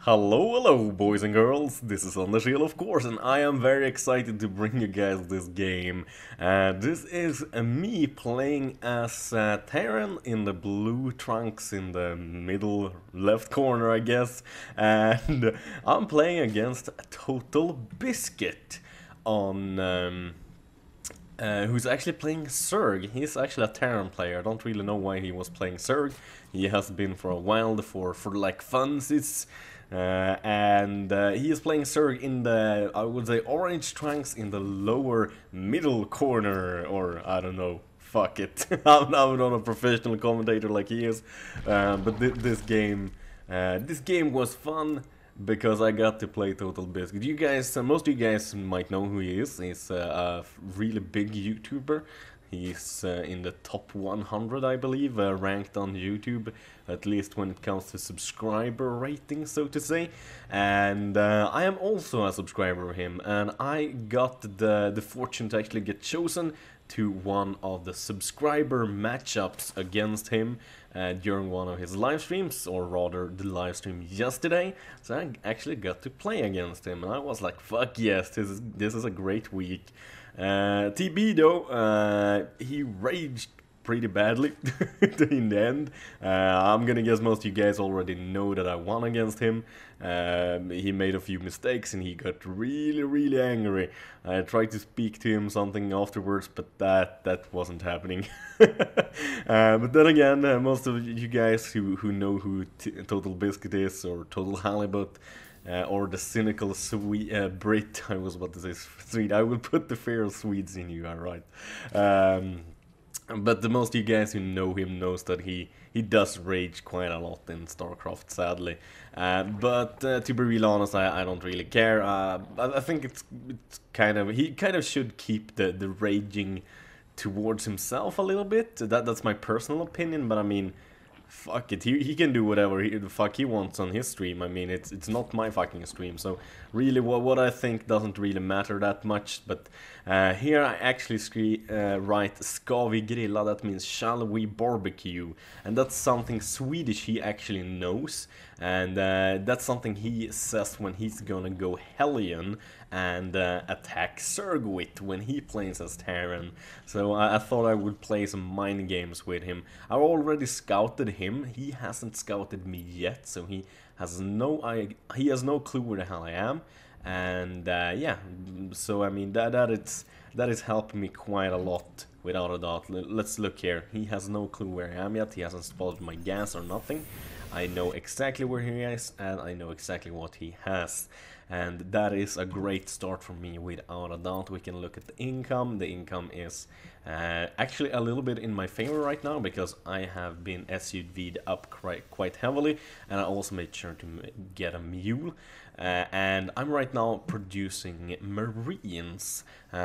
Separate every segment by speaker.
Speaker 1: Hello, boys and girls, this is Imanderzel, of course, and I am very excited to bring you guys this game. This is me playing as Terran in the blue trunks in the middle left corner, I guess, and I'm playing against Totalbiscuit on... who's actually playing Zerg. He's actually a Terran player. I don't really know why he was playing Zerg. He has been for a while for like funsies. And he is playing Zerg in the, I would say, orange trunks in the lower middle corner, or I don't know. Fuck it. I'm not a professional commentator like he is, but this game was fun because I got to play Totalbiscuit. You guys, most of you guys might know who he is. He's a really big YouTuber. He's in the top 100, I believe, ranked on YouTube, at least when it comes to subscriber rating, so to say. And I am also a subscriber of him, and I got the fortune to actually get chosen to one of the subscriber matchups against him during one of his live streams, or rather the live stream yesterday. So I actually got to play against him, and I was like, fuck yes, this is a great week. TB though, he raged pretty badly in the end. I'm gonna guess most of you guys already know that I won against him. He made a few mistakes and he got really angry. I tried to speak to him something afterwards, but that wasn't happening. But then again, most of you guys who know who Totalbiscuit is, or Total Halibut, or the cynical Brit, I was about to say Swede. I will put the fear of Swedes in you, alright. But the most of you guys who know him knows that he does rage quite a lot in Starcraft, sadly. But to be real honest, I don't really care. I think it's kind of, he kind of should keep the raging towards himself a little bit. That's my personal opinion, but I mean, fuck it, he can do whatever the fuck he wants on his stream. I mean, it's not my fucking stream, so really what I think doesn't really matter that much. But here I actually write ska vi grilla, that means shall we barbecue, and that's something Swedish he actually knows, and that's something he says when he's gonna go Hellion and attack Zerg with when he plays as Terran. So I thought I would play some mind games with him. I already scouted him. He hasn't scouted me yet, so he has no clue where the hell I am. And yeah, so I mean that is helping me quite a lot, without a doubt. Let's look here. He has no clue where I am yet. He hasn't spotted my gas or nothing. I know exactly where he is, and I know exactly what he has. And that is a great start for me, without a doubt. We can look at the income. The income is actually a little bit in my favor right now, because I have been SUV'd up quite heavily, and I also made sure to get a mule. And I'm right now producing Marines,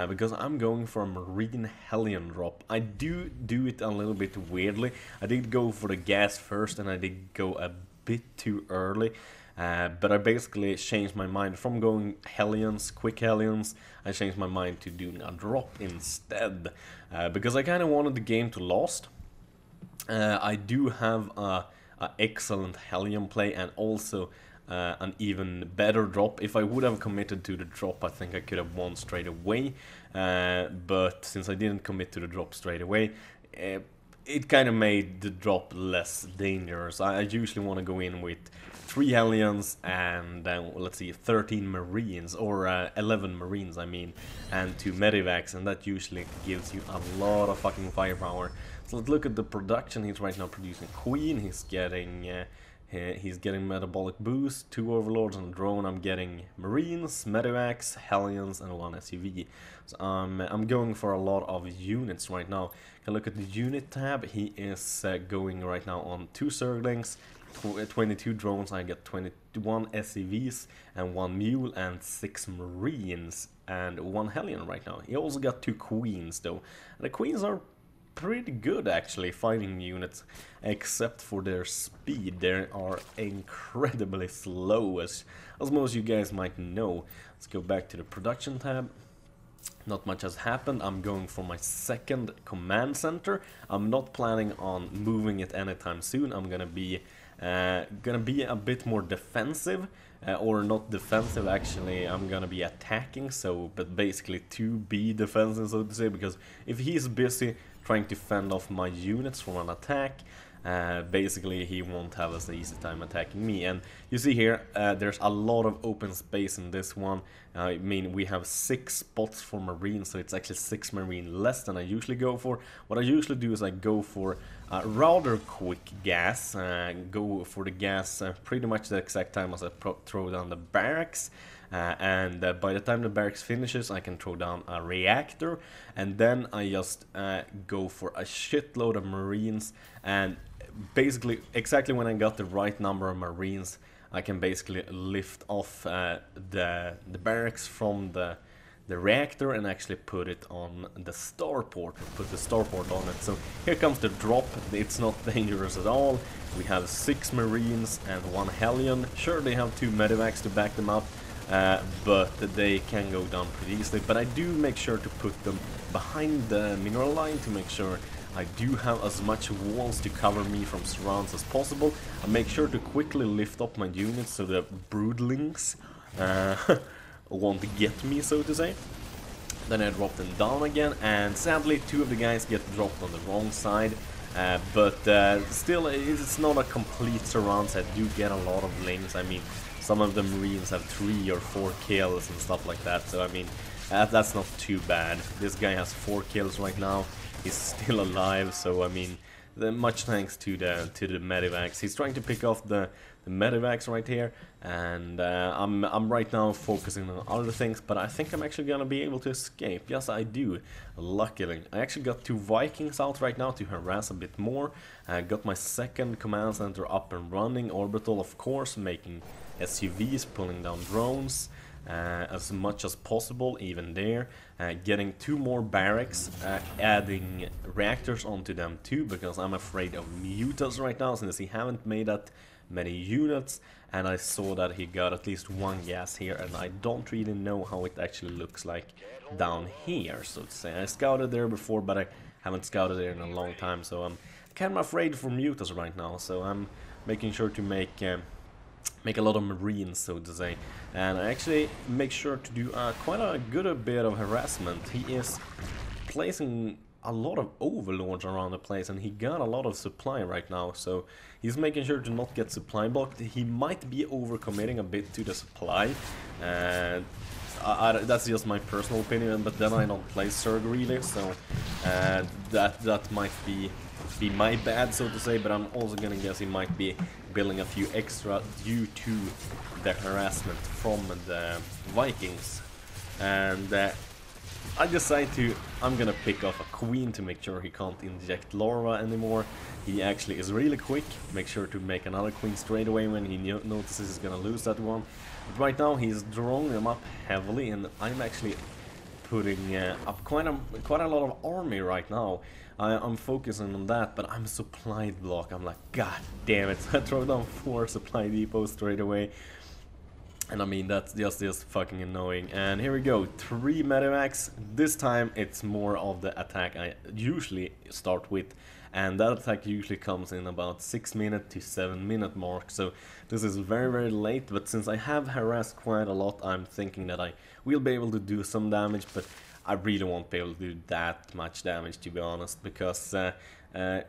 Speaker 1: because I'm going for a Marine Hellion drop. I do it a little bit weirdly. I did go for the gas first, and I did go a bit too early. But I basically changed my mind from going Hellions, quick Hellions. I changed my mind to doing a drop instead, because I kind of wanted the game to last. I do have a excellent Hellion play, and also an even better drop. If I would have committed to the drop, I think I could have won straight away. But since I didn't commit to the drop straight away, it kind of made the drop less dangerous. I usually want to go in with 3 Hellions and let's see, 13 Marines, or 11 Marines I mean, and 2 Medivacs, and that usually gives you a lot of fucking firepower. So let's look at the production. He's right now producing Queen. He's getting metabolic boost, 2 Overlords and a drone. I'm getting Marines, Medivacs, Hellions, and 1 SUV. So I'm going for a lot of units right now. You can look at the unit tab. He is going right now on 2 Zerglings, 22 drones. I get 21 SCVs and 1 mule and 6 Marines and 1 Hellion right now. He also got 2 Queens though. And the Queens are pretty good actually fighting units, except for their speed. They are incredibly slow, as most of you guys might know. Let's go back to the production tab. Not much has happened. I'm going for my second command center. I'm not planning on moving it anytime soon. I'm gonna be Gonna be a bit more defensive, or not defensive actually, I'm gonna be attacking, so, but basically to be defensive, so to say, because if he's busy trying to fend off my units from an attack, basically he won't have as easy time attacking me. And you see here, there's a lot of open space in this one. I mean, we have 6 spots for marines, so it's actually 6 marine less than I usually go for. What I usually do is I go for rather quick gas, go for the gas pretty much the exact time as I throw down the barracks. And by the time the barracks finishes, I can throw down a reactor, and then I just go for a shitload of marines. And basically, exactly when I got the right number of marines, I can basically lift off the barracks from the reactor and actually put it on the starport, put the starport on it. So here comes the drop. It's not dangerous at all. We have 6 marines and 1 Hellion. Sure, they have 2 medivacs to back them up, but they can go down pretty easily. But I do make sure to put them behind the mineral line to make sure I do have as much walls to cover me from surrounds as possible. I make sure to quickly lift up my units so the broodlings won't get me, so to say. Then I drop them down again, and sadly 2 of the guys get dropped on the wrong side. But still, it's not a complete surround, so I do get a lot of lings. I mean, some of the marines have 3 or 4 kills and stuff like that, so I mean, that's not too bad. This guy has 4 kills right now. He's still alive, so I mean, much thanks to the medivacs. He's trying to pick off the medivacs right here, and I'm right now focusing on other things, but I think I'm actually gonna be able to escape. Yes, I do, luckily. I actually got 2 Vikings out right now to harass a bit more. I got my second command center up and running, orbital of course, making SUVs, pulling down drones as much as possible, even there. Getting 2 more barracks, adding reactors onto them too, because I'm afraid of mutas right now, since he haven't made that many units, and I saw that he got at least 1 gas here, and I don't really know how it actually looks like down here, so to say. I scouted there before, but I haven't scouted there in a long time, so I'm kind of afraid for mutas right now, so I'm making sure to make a lot of marines, so to say. And I actually make sure to do quite a good bit of harassment. He is placing a lot of overlords around the place, and he got a lot of supply right now, so he's making sure to not get supply blocked. He might be overcommitting a bit to the supply, and that's just my personal opinion, but then I don't play Zerg really, so that might be my bad, so to say. But I'm also gonna guess he might be building a few extra due to the harassment from the Vikings. And I decide I'm gonna pick off a queen to make sure he can't inject larva anymore. He actually is really quick. Make sure to make another queen straight away when he notices he's gonna lose that one. But right now he's drawing them up heavily, and I'm actually putting up quite a lot of army right now. I'm focusing on that, but I'm supplied block. I'm like, god damn it! I throw down 4 supply depots straight away. And I mean, that's just fucking annoying. And here we go, 3 medivacs. This time it's more of the attack I usually start with. And that attack usually comes in about 6 minute to 7 minute mark. So this is very late, but since I have harassed quite a lot, I'm thinking that I will be able to do some damage, but I really won't be able to do that much damage, to be honest, because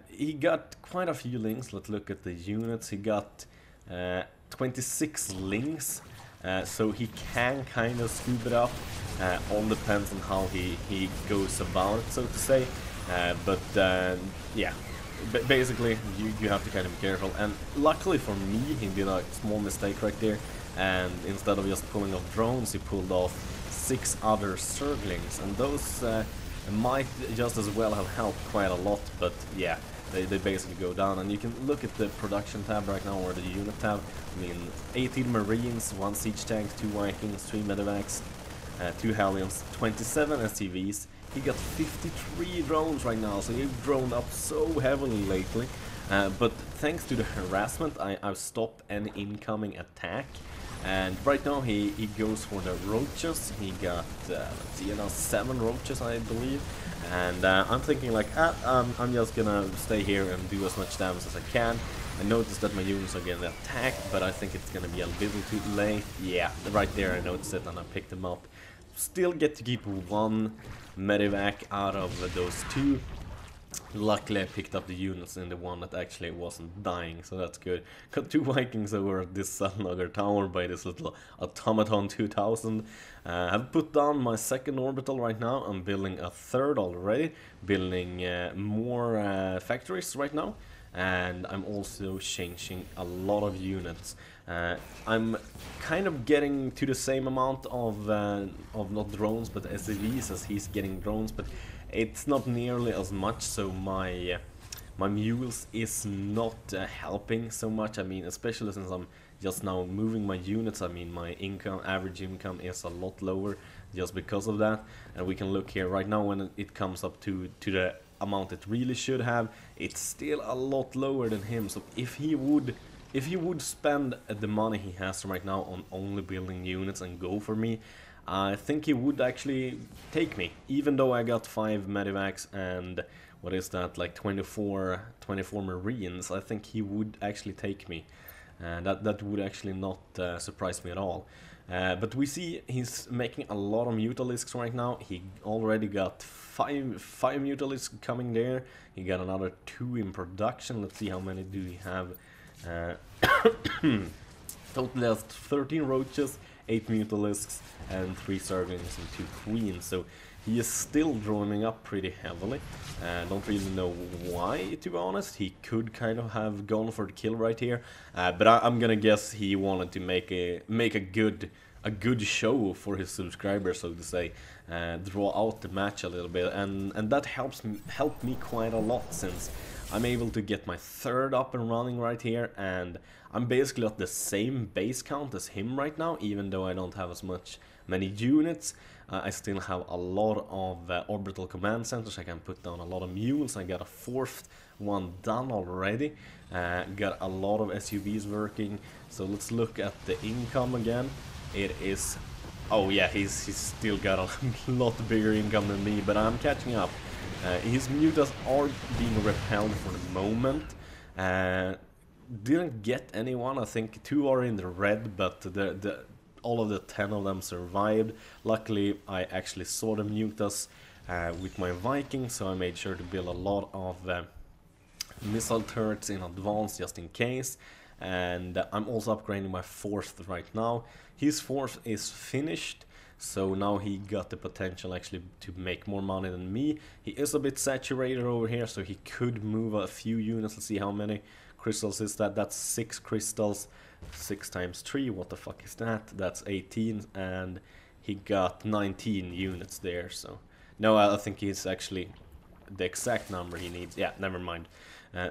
Speaker 1: he got quite a few lings. Let's look at the units. He got 26 lings. So he can kind of scoop it up, all depends on how he goes about it, so to say. But yeah, basically you have to kind of be careful. And luckily for me, he did a small mistake right there, and instead of just pulling off drones, he pulled off 6 other Zerglings, and those might just as well have helped quite a lot. But yeah, they basically go down, and you can look at the production tab right now, or the unit tab. I mean, 18 Marines, 1 siege tank, 2 Vikings, 3 medivacs, 2 Hellions, 27 SCVs. He got 53 drones right now, so he's droned up so heavily lately. But thanks to the harassment, I've stopped any incoming attack. And right now he goes for the roaches. He got, let's see, 7 roaches, I believe. And I'm thinking like, I'm just gonna stay here and do as much damage as I can. I noticed that my units are getting attacked, but I think it's gonna be a little too late. Yeah, right there I noticed it and I picked them up. Still get to keep one medevac out of those two. Luckily I picked up the units in the one that actually wasn't dying, so that's good. Got 2 Vikings over at this Salnagar tower by this little automaton 2000. I've put down my 2nd orbital right now. I'm building a 3rd already, building more factories right now. And I'm also changing a lot of units. I'm kind of getting to the same amount of not drones but SCVs as he's getting drones, but it's not nearly as much, so my mules is not helping so much. I mean, especially since I'm just now moving my units, I mean my average income is a lot lower just because of that. And we can look here right now when it comes up to the amount it really should have, it's still a lot lower than him. So if he would spend the money he has right now on only building units and go for me, I think he would actually take me, even though I got 5 medevacs and what is that, like 24 marines. I think he would actually take me, and that would actually not surprise me at all. But we see he's making a lot of Mutalisks right now. He already got 5 Mutalisks coming there. He got another 2 in production. Let's see how many do he have. Totally has 13 roaches, 8 Mutalisks, and 3 Zerglings and 2 Queens. So he is still droning up pretty heavily. Don't really know why, to be honest. He could kind of have gone for the kill right here, but I'm gonna guess he wanted to make a good show for his subscribers, so to say, draw out the match a little bit, and that helped me quite a lot, since I'm able to get my 3rd up and running right here, and I'm basically at the same base count as him right now, even though I don't have as many units. I still have a lot of orbital command centers. I can put down a lot of mules. I got a 4th one done already. Got a lot of SUVs working. So let's look at the income again. It is, oh yeah, he's still got a lot bigger income than me, but I'm catching up. His mutas are being repelled for the moment. Didn't get anyone. I think 2 are in the red, but all of the 10 of them survived. Luckily, I actually saw the mutas with my Vikings, so I made sure to build a lot of missile turrets in advance just in case. And I'm also upgrading my 4th right now. His 4th is finished, so now he got the potential actually to make more money than me. He is a bit saturated over here, so he could move a few units. Let's see how many crystals is that. That's 6 crystals. 6 times 3, what the fuck is that? That's 18, and he got 19 units there. So no, I think he's actually the exact number he needs. Yeah, never mind.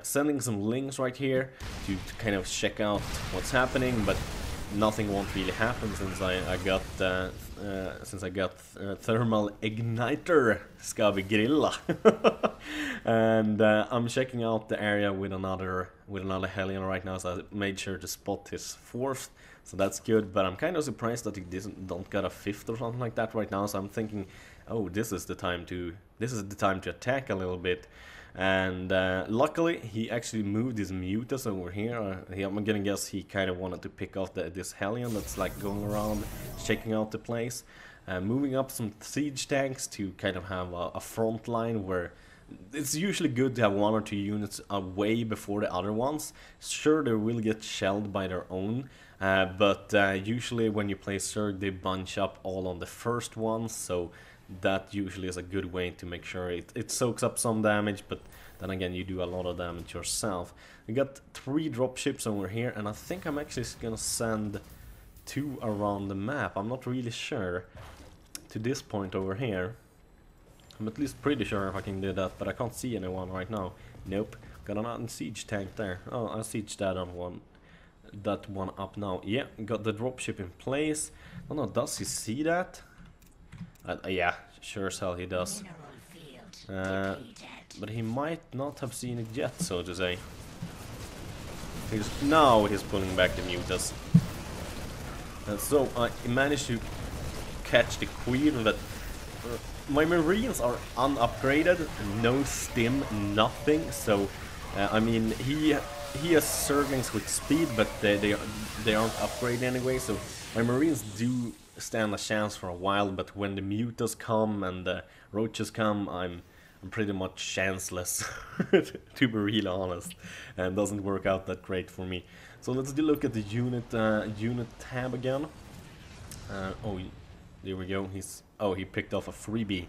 Speaker 1: Sending some links right here to kind of check out what's happening, but nothing won't really happen since I got thermal igniter Scabby Grilla. And I'm checking out the area with another Hellion right now, so I made sure to spot his 4th, so that's good. But I'm kind of surprised that he don't got a 5th or something like that right now. So I'm thinking, oh, this is the time to attack a little bit. And luckily he actually moved his mutas over here. I'm gonna guess he kind of wanted to pick off this Hellion that's like going around checking out the place. Moving up some siege tanks to kind of have a front line where it's usually good to have 1 or 2 units away before the other ones. Sure, they will get shelled by their own, but usually when you play Zerg, they bunch up all on the first one, so that usually is a good way to make sure it soaks up some damage, but then again you do a lot of damage yourself. We got 3 dropships over here, and I think I'm actually gonna send 2 around the map. I'm not really sure to this point over here. I'm at least pretty sure if I can do that, but I can't see anyone right now. Nope. Got an siege tank there. Oh, I sieged that one up now. Yeah, got the dropship in place. Oh no, does he see that? Yeah, sure as hell he does. But he might not have seen it yet, so to say. Now he's pulling back the mutas. So I managed to catch the queen, but my marines are unupgraded, no stim, nothing. So I mean, he has Zerglings with speed, but they aren't upgraded anyway, so my Marines do stand a chance for a while, but when the mutas come and the roaches come, I'm pretty much chanceless, to be really honest, and doesn't work out that great for me. So let's look at the unit tab again. Oh, there we go. He picked off a freebie.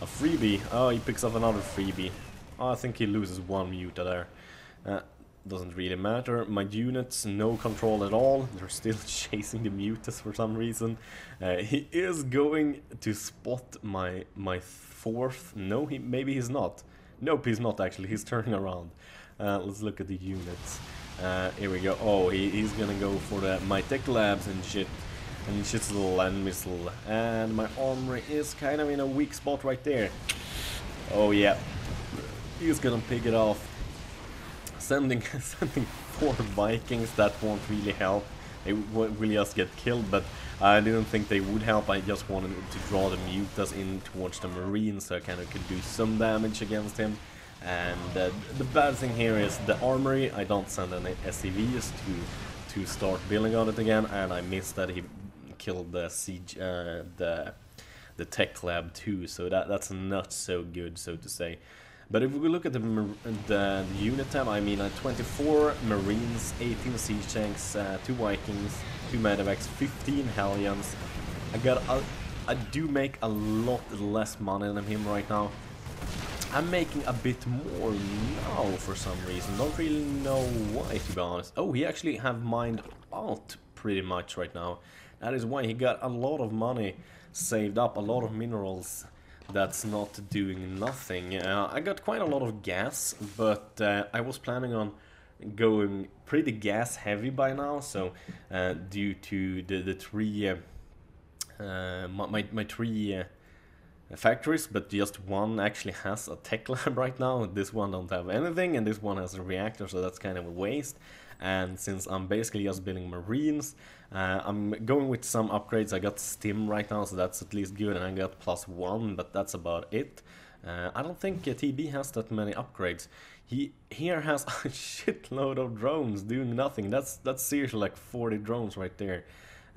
Speaker 1: A freebie. Oh, he picks off another freebie. Oh, I think he loses one muta there. Doesn't really matter. My units, no control at all. They're still chasing the mutas for some reason. He is going to spot my fourth. No, maybe he's not. Nope, he's not actually. He's turning around. Let's look at the units. Here we go. Oh, he's gonna go for my tech labs and shit. And shit's little land missile. And my armory is kind of in a weak spot right there. Oh yeah. He's gonna pick it off. Sending 4 Vikings, that won't really help. They will just get killed, but I didn't think they would help. I just wanted to draw the mutas in towards the Marines, so I kind of could do some damage against him. And the bad thing here is the armory. I don't send any SCVs to start building on it again, and I missed that he killed the siege, the tech lab too. So that's not so good, so to say. But if we look at the unit tab, I mean 24 Marines, 18 siege tanks, 2 Vikings, 2 medevacs, 15 Hellions. I do make a lot less money than him right now. I'm making a bit more now for some reason. Don't really know why, to be honest. Oh, he actually have mined out pretty much right now. That is why he got a lot of money saved up, a lot of minerals. That's not doing nothing. I got quite a lot of gas, but I was planning on going pretty gas heavy by now. So due to the 3 my 3 factories, but just one actually has a tech lab right now. This one don't have anything, and this one has a reactor, so that's kind of a waste. And since I'm basically just building Marines, I'm going with some upgrades. I got Stim right now, so that's at least good, and I got +1, but that's about it. I don't think TB has that many upgrades. He here has a shitload of drones doing nothing. That's seriously like 40 drones right there.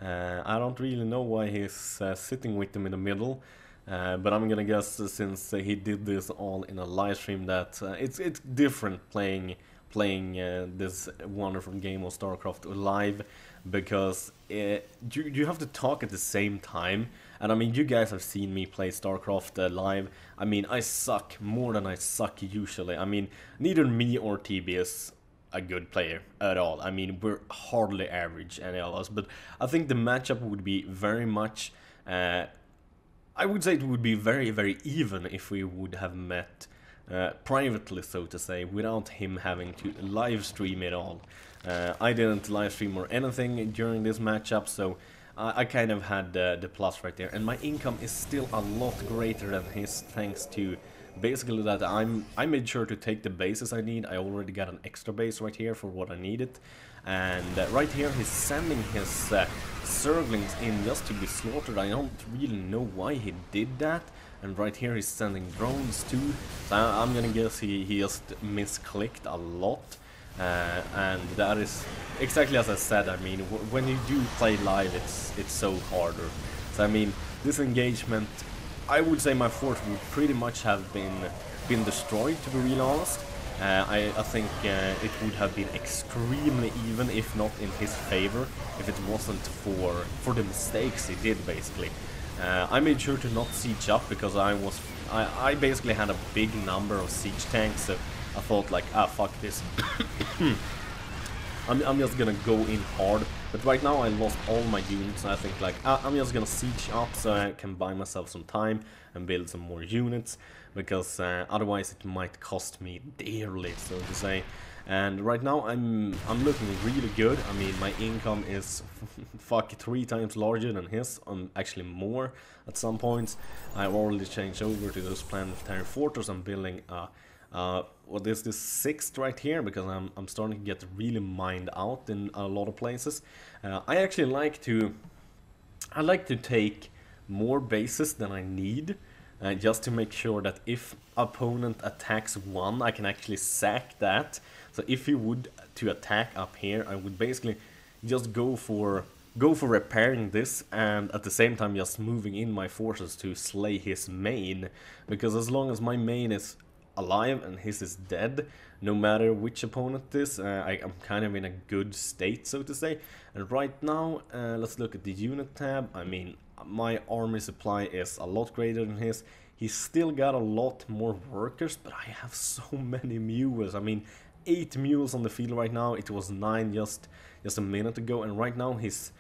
Speaker 1: I don't really know why he's sitting with them in the middle. But I'm gonna guess since he did this all in a live stream that it's different playing this wonderful game of Starcraft live, because you have to talk at the same time. And I mean, you guys have seen me play Starcraft live. I mean, I suck more than I suck usually. I mean, neither me or TB is a good player at all. I mean, we're hardly average, any of us. But I think the matchup would be very much I would say it would be very, very even if we would have met privately, so to say, without him having to live stream it all. I didn't live stream or anything during this matchup, so I kind of had the plus right there. And my income is still a lot greater than his, thanks to basically that I made sure to take the bases I need. I already got an extra base right here for what I needed. And right here he's sending his Zerglings in just to be slaughtered. I don't really know why he did that. And right here he's sending drones too. So I'm gonna guess he just misclicked a lot. And that is exactly as I said. I mean, when you do play live, it's so harder. So I mean, this engagement, I would say my fort would pretty much have been destroyed, to be real honest. I think it would have been extremely even, if not in his favor, if it wasn't for the mistakes he did, basically. I made sure to not siege up because I basically had a big number of siege tanks, so I thought like, fuck this. I'm just gonna go in hard, but right now I lost all my units, and I think like, I'm just gonna siege up so I can buy myself some time and build some more units, because otherwise it might cost me dearly, so to say. And right now I'm looking really good. I mean, my income is fuck 3 times larger than his, actually more at some points. I've already changed over to those planetary fortress. I'm building what is this 6th right here, because I'm starting to get really mined out in a lot of places. I actually like to take more bases than I need, just to make sure that if opponent attacks one, I can actually sack that. So if he would to attack up here, I would basically just go for repairing this, and at the same time just moving in my forces to slay his main, because as long as my main is alive and his is dead, no matter which opponent it is, I'm kind of in a good state, so to say. And right now, let's look at the unit tab. I mean, my army supply is a lot greater than his. He's still got a lot more workers, but I have so many mules. I mean, 8 mules on the field right now. It was 9 just a minute ago, and right now he's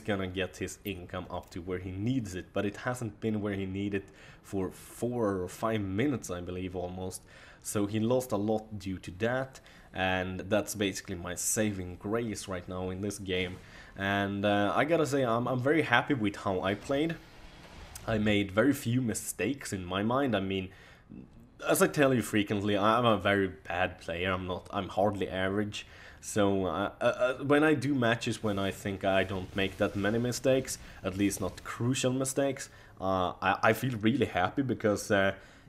Speaker 1: gonna get his income up to where he needs it, but it hasn't been where he needed for 4 or 5 minutes, I believe, almost. So he lost a lot due to that, and that's basically my saving grace right now in this game. And I gotta say, I'm very happy with how I played. I made very few mistakes in my mind. I mean, as I tell you frequently, I'm a very bad player. I'm hardly average. So when I do matches when I think I don't make that many mistakes, at least not crucial mistakes, I feel really happy, because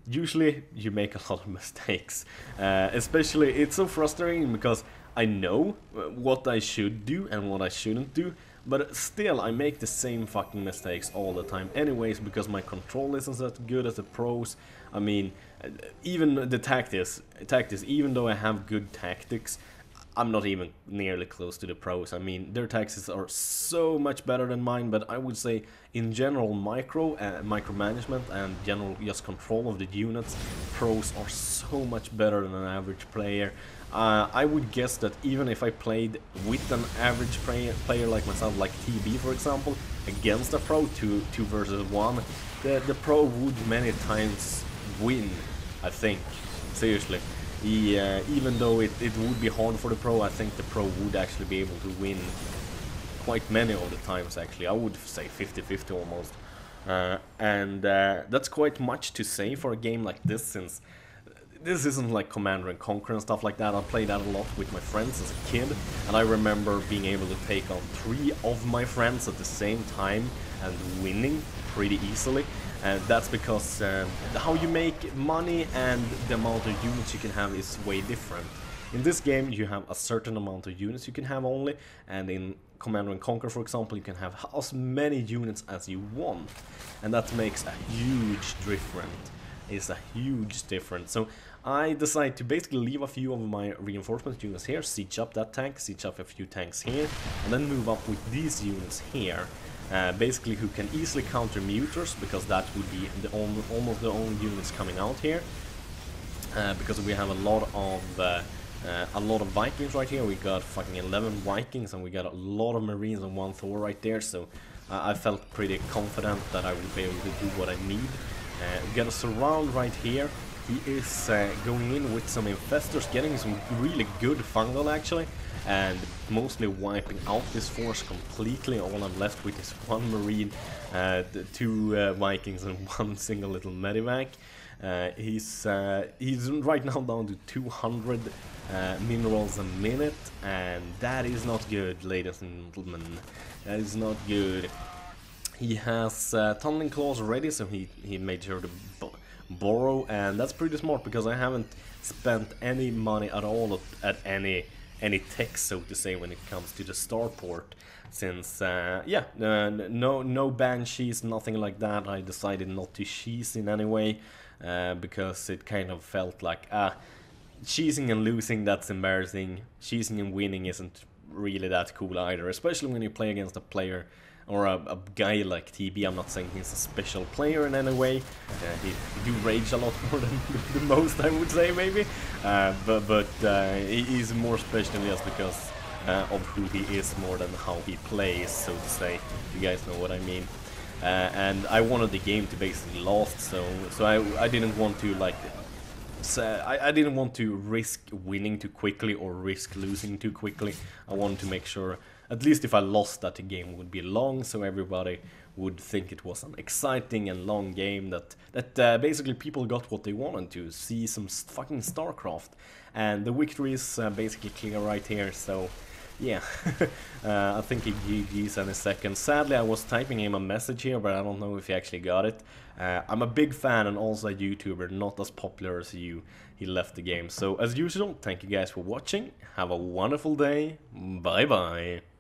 Speaker 1: usually you make a lot of mistakes. Especially, it's so frustrating because I know what I should do and what I shouldn't do, but still I make the same fucking mistakes all the time anyways, because my control isn't that good as the pros. I mean, even the tactics, even though I have good tactics, I'm not even nearly close to the pros. I mean, their tactics are so much better than mine, but I would say in general micromanagement and general just control of the units, pros are so much better than an average player. I would guess that even if I played with an average player like myself, like TB for example, against a pro, 2 versus 1, the pro would many times win, I think, seriously. Even though it would be hard for the pro, I think the pro would actually be able to win quite many of the times, actually. I would say 50-50 almost. And that's quite much to say for a game like this, since this isn't like Commander and Conquer and stuff like that. I played that a lot with my friends as a kid, and I remember being able to take on 3 of my friends at the same time and winning pretty easily. And that's because how you make money and the amount of units you can have is way different. In this game you have a certain amount of units you can have only, and in Command and Conquer for example you can have as many units as you want, and that makes a huge difference. It's a huge difference. So I decided to basically leave a few of my reinforcement units here, siege up that tank, siege up a few tanks here, and then move up with these units here. Basically who can easily counter muters, because that would be almost the only units coming out here. Because we have a lot of Vikings right here. We got fucking 11 Vikings and we got a lot of Marines and 1 Thor right there. So I felt pretty confident that I would be able to do what I need. We got a surround right here. He is going in with some infestors, getting some really good fungal actually, and mostly wiping out this force completely. All I'm left with is 1 Marine, 2 Vikings and 1 single little medivac. He's right now down to 200 minerals a minute, and that is not good, ladies and gentlemen. That is not good. He has tunneling claws ready, so he made sure to borrow, and that's pretty smart because I haven't spent any money at all at any tech, so to say, when it comes to the starport, since no banshees, nothing like that. I decided not to cheese in any way, because it kind of felt like cheesing and losing, that's embarrassing. Cheesing and winning isn't really that cool either, especially when you play against a player or a guy like TB. I'm not saying he's a special player in any way. He do rage a lot more than the most, I would say, maybe. But he's more special just because of who he is more than how he plays, so to say. You guys know what I mean. And I wanted the game to basically last, so I didn't want to like. I didn't want to risk winning too quickly or risk losing too quickly. I wanted to make sure, at least if I lost, that the game would be long, so everybody would think it was an exciting and long game, that basically people got what they wanted to see, some fucking Starcraft. And the victory is basically clear right here, so yeah. I think he GG's in a second. Sadly, I was typing him a message here, but I don't know if he actually got it. I'm a big fan and also a YouTuber, not as popular as you. he left the game. So as usual, thank you guys for watching. Have a wonderful day. Bye bye.